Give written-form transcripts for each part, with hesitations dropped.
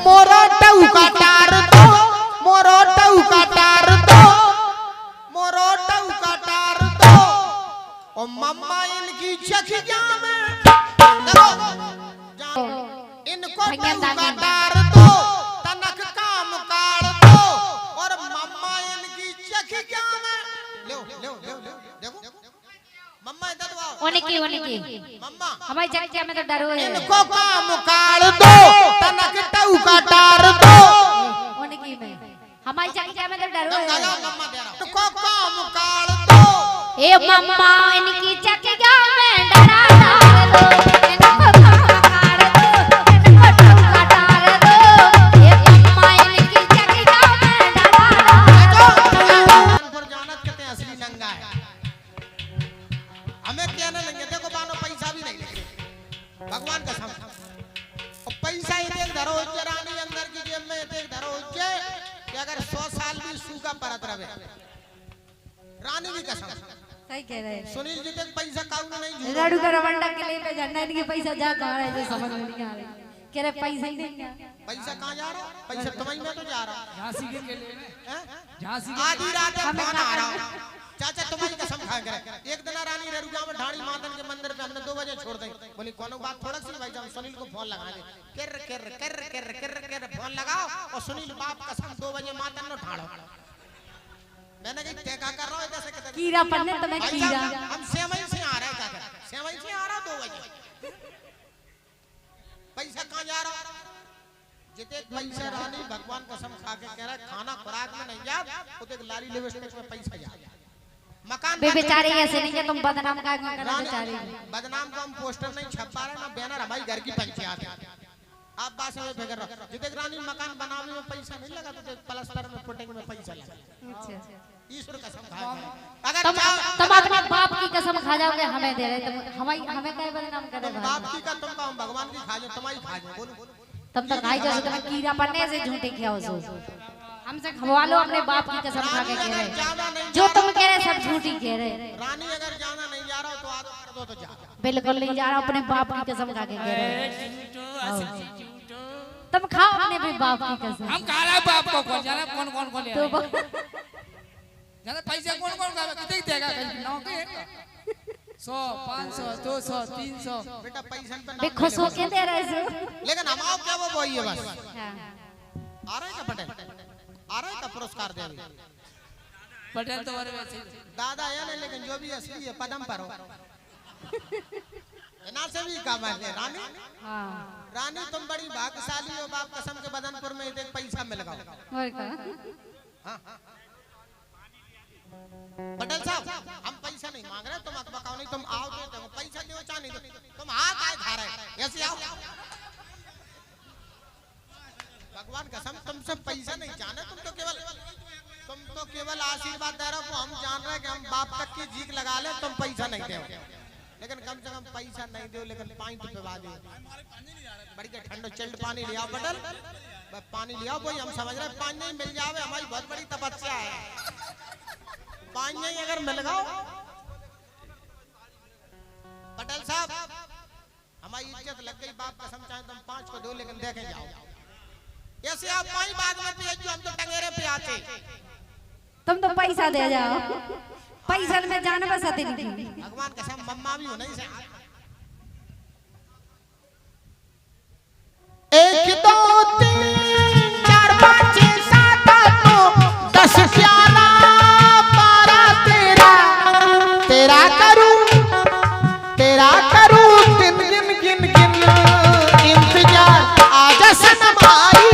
मोरो टौका टार दो, मोरो टौका टार दो, मोरो टौका टार दो। और मम्मा इनकी चखिया में देखो इनको टौका टार दो, तनक काम काट दो। और मम्मा इनकी चखिया में लो लो लो लो देखो मम्मा इधर आओ। उनकी मम्मा हमारी जगह में तो डरो है। इनको काम काट दो, तनक टौका टार दो। उनकी में हमारी जगह में तो डरो है। मम्मा दे रहा इनको काम काट दो। ए मम्मा इनकी जगह में डरा डाल दो, इनको काम काट दो, इनको टौका टार दो। ए मम्मा इनकी जगह में डरा डाल दो। पर जानत कहते हैं असली नंगा है। हमें कहने लगे देखो बानो पैसा भी नहीं लेंगे भगवान कसम। और पैसा ही देख धरो उच्चे रानी अंदर की जेब में देख धरो उच्चे कि अगर 100 साल भी सूखा परत रहे रानी भी कसम। सही कह रहे हैं। सुनील जी देख पैसा काउंट नहीं झूठ लाडू का रवंडा के लिए पे झंडा इनके पैसा जा कहां है जो समझ में नहीं आ रहा। कह रहे पैसा ही नहीं है। पैसा कहां जा रहा? पैसा तुम्हारी में तो जा रहा। झांसी के लिए हैं? झांसी आधी रात में फोन आ रहा चाचा तुम्हारी कसम खा कर एक दिन रानी रेरुगा में ढाणी मातन के मंदिर पे हमने 2 बजे छोड़ दी। बोली कोनो बात थोड़ा सी भाई जान सुनील को फोन लगा दे। कर कर कर कर कर कर फोन लगाओ और सुनील बाप कसम 2 बजे मातन न ढाड़ो। मैंने कही ते का कर रहा है जैसे कहते कीड़ा पन्ने तुम्हें कीड़ा। हम सेवई से आ रहे का कर सेवई से आ रहा 2 बजे। पैसा कहां जा रहा? जिते पैसा रानी भगवान कसम खा के कह रहा है खाना खुराक में नहीं जा उते लाली लिपस्टिक में पैसा जा। मकान बेचारे ऐसे नहीं कि तुम बदनाम का करना बेचारे। बदनाम को हम पोस्टर नहीं छपा रहे ना बैनर हमारी घर की पंचायत है। आप बात समझ फिकर रहो जिते रानी मकान बनाने में पैसा नहीं लगा तो प्लास्टर में पुटिंग में पैसा लगा। अच्छा ईश्वर कसम खा अगर तुम अपने बाप की कसम खा जाओगे हमें दे रहे तुम हमें क्या बदनाम कर रहे। बाप की का तुम हम भगवान की खा जाओ तुम्हारी खा जाओ बोलो तुम तो खाई जाओ तुम्हें कीड़ा पन्ने से झूठे खाओ सो हमसे खवा लो अपने बाप की कसम खा के कह रहे जो तुम कह रहे सब झूठी कह रहे। रानी अगर जाना नहीं जा रहा तो आदर कर दो तो जा बिल्कुल नहीं जा रहा अपने बाप की कसम खा के कह रहे। तुम खाओ अपने भी बाप की कसम। हम खा रहे बाप को कौन जाने कौन कौन को ले तो जाने पैसे कौन कौन का कितने देगा नौ के 100 500 200 300 बेटा पैसा बे खुश होके दे रहे सो। लेकिन हम आओ क्या वो वही है बस। हां आ रहे का पटेल आ रहे का पुरस्कार दे अभी पटेल तो और वैसे दादा है ना लेकिन जो भी असली है पदम पर हो ना से भी काम है रानी। हां रानी तुम बड़ी भाग्यशाली हो बाप कसम के बदनपुर में एक पैसा मिल गया। और का हां पटेल साहब हम पैसा नहीं मांग रहे तुम मत बकाओ नहीं तुम आओ तो देखो पैसा दो चाह नहीं दो तुम हाथ आए खा रहे ऐसे आओ भगवान कसम तुमसे पैसा नहीं चाहना तुम तो केवल आशीर्वाद दे रहे हो। हम जान रहे हैं कि हम बाप तक की जीक लगा ले तुम पैसा नहीं दो लेकिन कम से कम पैसा नहीं दो लेकिन पानी तो पिवा दो बड़ी के ठंडो चिल्ड पानी ले आओ पटेल पानी ले आओ भाई हम समझ रहे पानी नहीं मिल जावे हमारी बहुत बड़ी तपस्या है। पानी नहीं अगर मिल गया पटेल साहब हमारी इज्जत लग गई बाप कसम चाहे तुम 5 को दो लेकिन देखे जाओ ऐसे आप पानी बाद में पिए जो हम तो टंगेरे पे आते तुम तो पैसा दे जाओ पैसा में जान बसाते नहीं। भगवान कसम मम्मा भी हो नहीं से 1 2 3 4 5 6 7 8 9 10 11 तेरा करूं दिन गिन गिन गिन इंतजार आजा सनम आई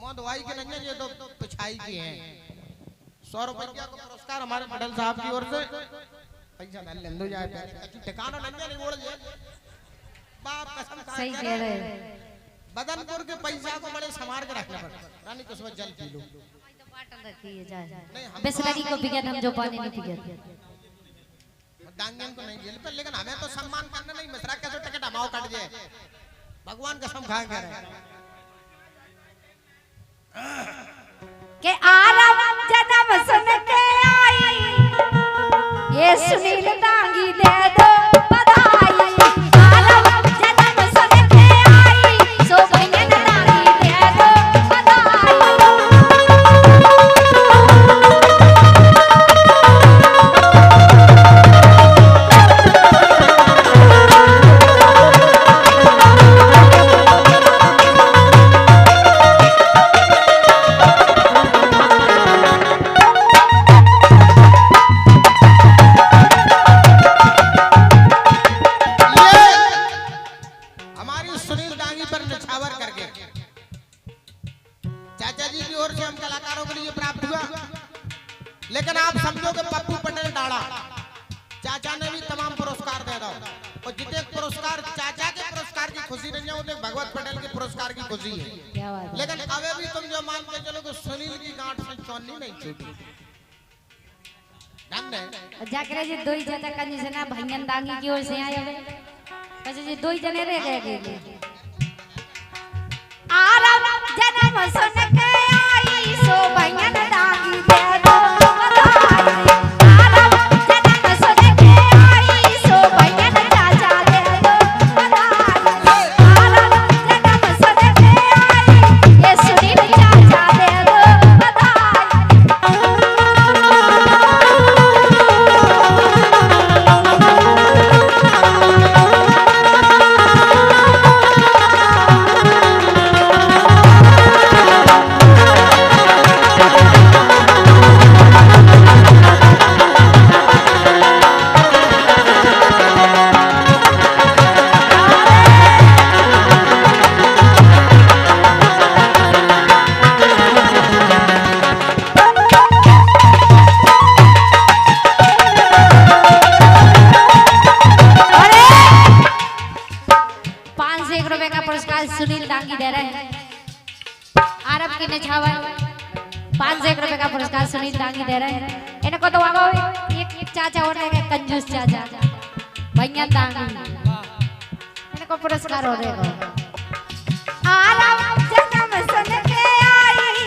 पाँव दवाई के नहीं है, ये तो पिछाई की हैं। 100 रुपया का पुरस्कार हमारे पटेल साहब की ओर से। पैसा न ले लो जाए ठिकाना नहीं ओढ़ जाए बाप कसम खा सही कह रहे हैं। बदनपुर के पैसा को बड़े संभाल के रखना पड़ता। रानी कुछ जल पी लो। बाटल रखी है जाए बिस्लरी को पिघल हम जो पानी नहीं पिघल डांगन को नहीं जेल पर, लेकिन हमें तो सम्मान करना नहीं। मिश्रा कैसे टिकट हमाओ कट जाए भगवान कसम खा के रहे के आराम जन्म सुन के आई ये सुनील डांगी दे दो बधाई। आराम जन्म सुन के आई सो भैयन डांगी दे दो बधाई। लेकिन आप समझो कि पप्पू पटेल डाड़ा चाचा ने भी तमाम पुरस्कार दे दो और जितने पुरस्कार चाचा के पुरस्कार की खुशी नहीं है उतने भगवत पटेल के पुरस्कार की खुशी है। क्या बात है? लेकिन अबे भी तुम जो मान के चलो कि सुनील की गांठ से चौनी नहीं छूटी। जाकर जी दो ही चाचा कंजी से ना भैयन डांगी की ओर से आए हुए कैसे जी दो ही जने रह गए। आराम जन्म सुन के आई सो भैयन डांगी दे दो बधाई। आराम जन्म सुन के आई सो भैयन चाचा दे दो बधाई। आराम जन्म सुन के आई ये सुनील चाचा दे दो बधाई। सुनील डांगी दे रहे हैं आरब के निछावर 500 रुपए का पुरस्कार सुनील डांगी दे रहे हैं। इनको तो आगो एक चाचा और रहेगा कंजूस चाचा भैया डांगी इनको पुरस्कार हो रहेगा। आरब जन्म सुन के आई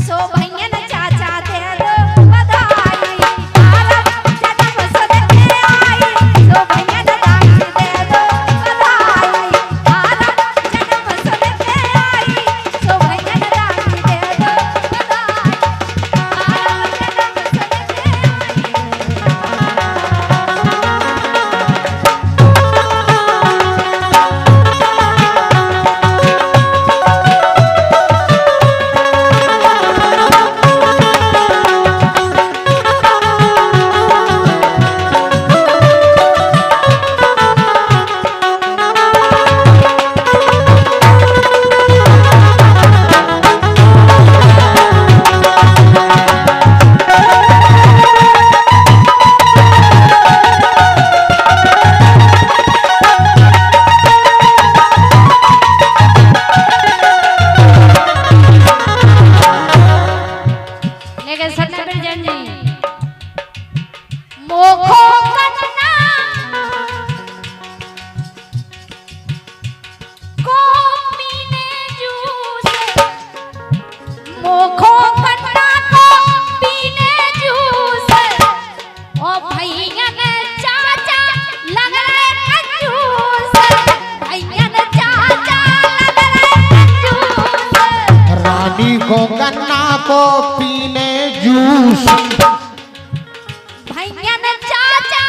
सो भैया चाचा दे दो बधाई। आरब जन्म सुन के आई सो भैया डांगी दे दो बधाई। गन्ना को पीने जूस भैयन चाचा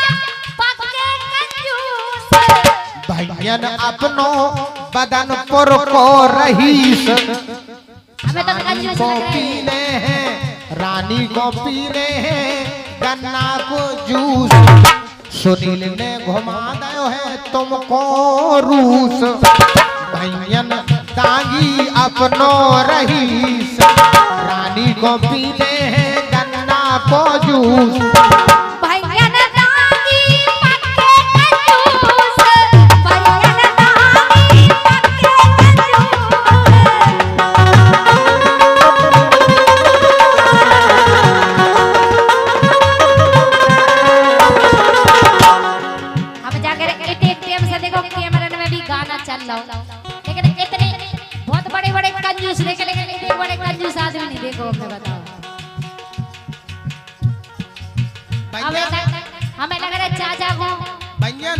पक्के कंजूस भैयन अपनों बदन पर को रहीस हमें तो कंजूस को पीने हैं रानी को पीने हैं गन्ना को जूस। सुनील ने घुमा दो है तुमको रूस भैयन दागी अपनो रहीस रानी को पीले हैं गन्ना को जूस भैया न दागी पक्के कंजूस भैया न दागी पक्के कंजूस। अब जाकर एक टाइम से देखो कैमरे में भी गाना चल रहा हो लेकिन इतने बहुत बड़े बड़े कंजूस देखे लेकिन इतने बड़े कंजूस आदमी नहीं देखो हमें बताओ। हमें लग रहा है चाचा को भैयन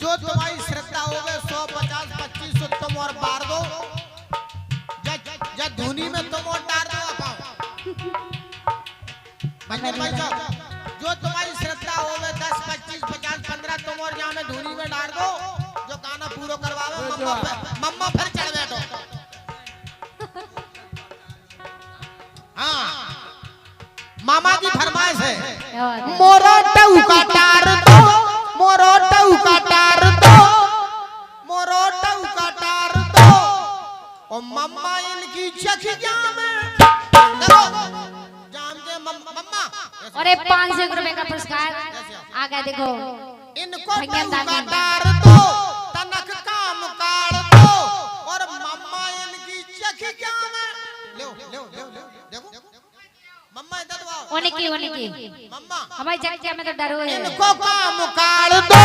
जो तुम्हारी श्रद्धा होवे 150 25 तुम और बार दो जब धुनी में तुम और डार दो भैयन भाई साहब जो तुम्हारी श्रद्धा होवे 10 25 50 15 तुम और यहाँ में धुनी में डार दो जो गाना पूरा करवावे मम्मा फिर चढ़ बैठो। हाँ मामा की फरमाइश है मोरो टऊ का टार दो मोरो टऊ का टार दो मोरो टऊ का टार दो और मम्मा इनकी चखिया में देखो जाम जे मम्मा और ये 500 रुपए का पुरस्कार आ गया देखो इनको टऊ का टार दो तनक काम काट दो और मम्मा इनकी चखिया में ले देखो मम्मा इधर आओ उनकी मम्मा हमारी जगह में तो डरो है इनको काम काट दो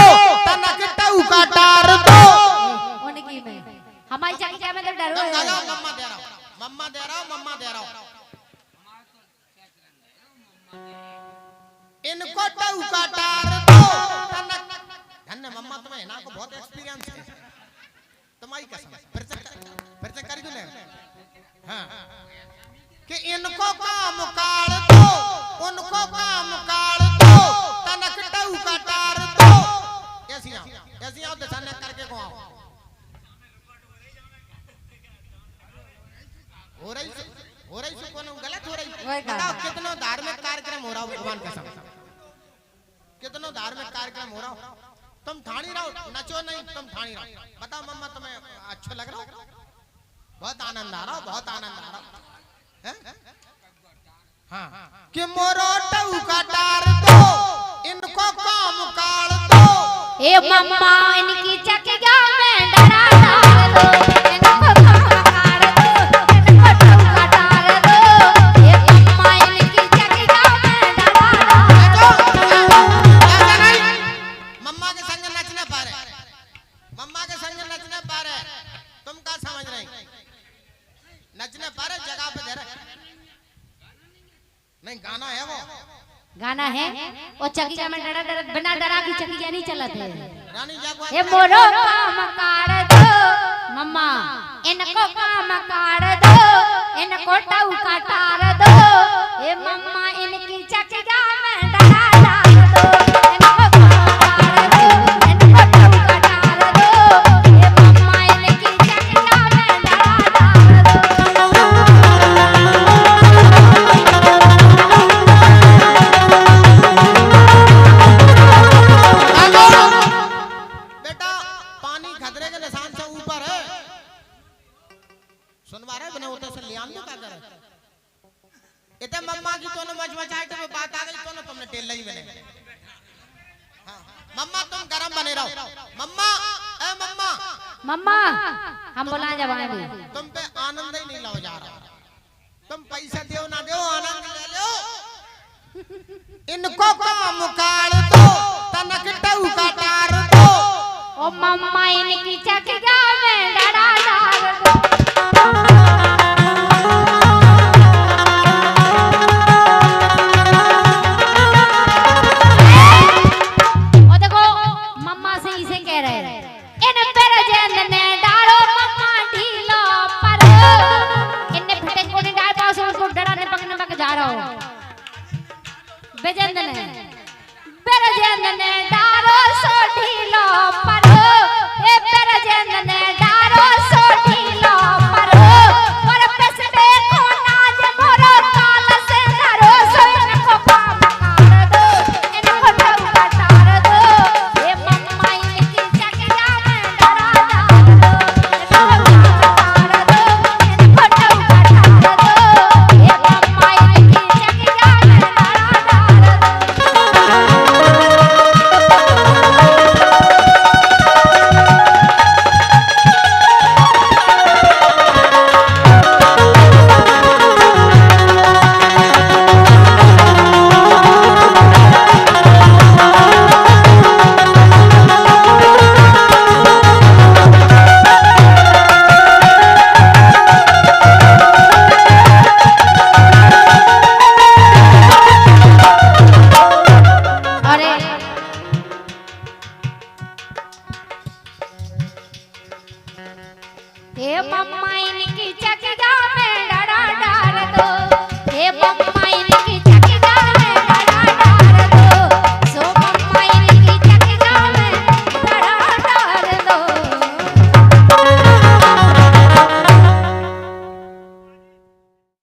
तनक टऊ का टार दो उनकी में हमारी जगह में तो डरो है। मम्मा दे रहा हूं मम्मा दे रहा हूं मम्मा दे रहा हूं इनको टऊ का टार दो तनक धन्य मम्मा तुम्हें ना को बहुत एक्सपीरियंस है तुम्हारी कसम फिर से कर दूं हां कि इनको काम काट दो उनको काम काट दो तनक टऊ का टार दो ऐसी आओ दशाने करके को आओ हो रही से कौन गलत हो रही बताओ कितना धार्मिक कार्यक्रम हो रहा भगवान कसम कितना धार्मिक कार्यक्रम हो रहा तुम ठाणी रहो नचो नहीं तुम ठाणी रहो बताओ मम्मा तुम्हें अच्छा लग रहा हो बहुत आनंद आ रहा हो बहुत आनंद आ रहा हो हाँ कि मोरो टऊ का टार दो इनको काम काट दो ए मम्मा इनकी चकिया में डरा डाल दो इनको काम काट दो इनको टऊ का टार दो ए मम्मा इनकी चकिया में डरा डाल दो। मम्मा के संग नचने पा रहे मम्मा के संग नचने पा रहे तुम क्या समझ रहे नचने पा रहे जगह पे दे रहे नहीं गाना है वो गाना है वो चकिया में डरा डरा बिना डरा की चकिया नहीं चलते रानी जागवा ए मोरो काम काट दो मम्मा इनको काम काट दो इनको टऊ का टार दो ए मम्मा इनकी चकिया में डरा डाल दो इनको काम काट दो इनको टऊ का टार दो ए मम्मा इनकी चकिया में डरा डाल दो। बेटा पानी खतरे के निशान से ऊपर है सुनवा रहे बने उधर से ले आन दो क्या करे इतने मम्मा की तो मचमचाई तो बात आ गई तो तुमने टेल ली बने हाँ, मम्मा तुम गरम बने रहो मम्मा ए मम्मा मम्मा हम बुला जब आए भी तुम पे आनंद ही नहीं लो जा रहा तुम पैसा दो ना दो आनंद ले लो इनको काम काट दो तनक टऊ का टार दो ओ मम्मा इनकी चकिया में डरा डाल दो